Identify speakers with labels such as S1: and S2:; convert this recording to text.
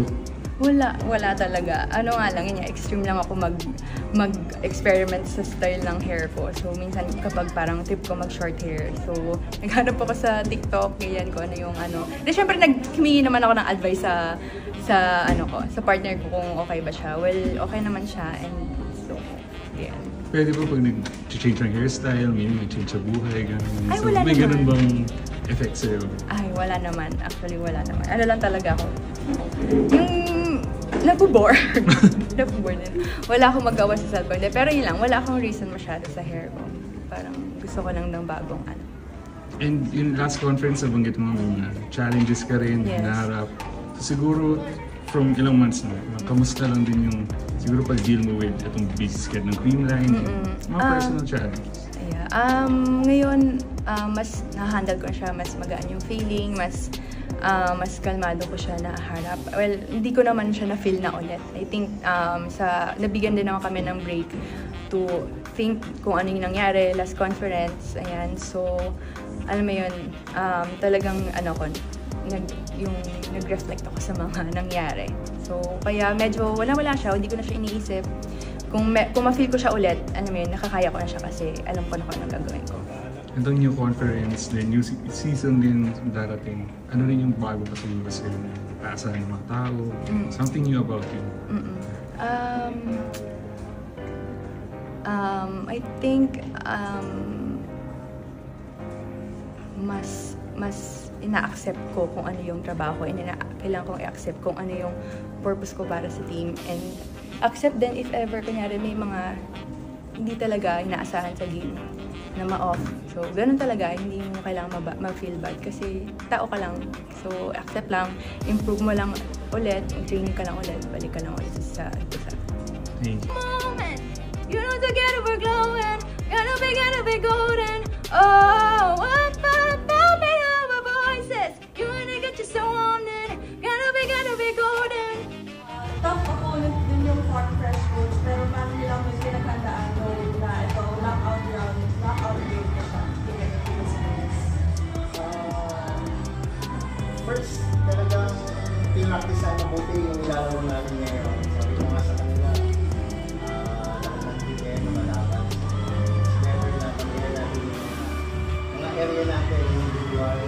S1: look?
S2: Wala talaga. Ano nga lang, yun, extreme lang ako mag-experiment sa style ng hair ko. So, minsan kapag parang trip ko mag-short hair. So, naghanap ako sa TikTok, ganyan ko ano yung ano. Then, syempre, humingi naman ako ng advice sa partner ko kung okay ba siya. Well, okay naman siya. And so, yeah.
S1: Pwede ba pag nag-change ng hairstyle, may nag-change sa buhay, gano'n?
S2: Ay,
S1: so,
S2: wala
S1: may
S2: naman.
S1: ganun bang effect sa'yo?
S2: Ay, wala naman. Actually, wala naman. Ano lang talaga ako. Yung nabubore. Nabubore din. Wala akong magawa sa cellphone. Pero yun lang, wala akong reason masyado sa hair ko. Parang gusto ko lang ng bagong ano.
S1: And yung last conference, nabanggit mo mga challenges ka rin,
S2: Yes.
S1: naharap. So siguro, from ilang months na, kamusta lang din yung siguro pag-deal mo with itong busy schedule ng Creamline, mga personal challenges?
S2: Yeah. Ngayon, mas na-handle ko na siya, mas magaan yung feeling, mas kalmado ko siya naharap. Well, hindi ko naman siya na-feel na ulit. I think, nabigyan din naman kami ng break to think kung ano yung nangyari, last conference, ayan. So, alam mo yun, talagang, nag-reflect ako sa mga nangyari. So, kaya medyo wala siya, hindi ko na siya iniisip. Kung ma-feel ko siya ulit, nakakaya ko na siya kasi alam ko na kung anong gagawin ko.
S1: Itong new conference, the new season din darating, ano rin yung bago pa siguro sa'yo na aasahan ng mga tao? Something new about you?
S2: I think, mas ina-accept ko kung ano yung trabaho and kailangan kong i-accept kung ano yung purpose ko para sa team and accept din if ever kunyari may mga hindi talaga inaasahan sa game na ma-off. So, ganun talaga, hindi mo kailangan ma-feel bad kasi tao ka lang. So, accept lang, improve mo lang ulit, training ka lang ulit, balik ka lang ulit sa umpisa.
S1: Thank you.
S2: You know together we're glowing, gotta be golden. Oh, what about me over voices? You wanna get you so on it, gotta be golden.
S3: Top opponent din yung Fort Fresh Foods, pero paano nilang may pinaghandaan na ito, knockout game na siya.
S4: First, talagang pinaktisan mabuti yung nilalaro namin ngayon. Sabi ko nga sa kanila, lahat ng bigay na malaban. Never na pamilya natin yung mga area natin, individual.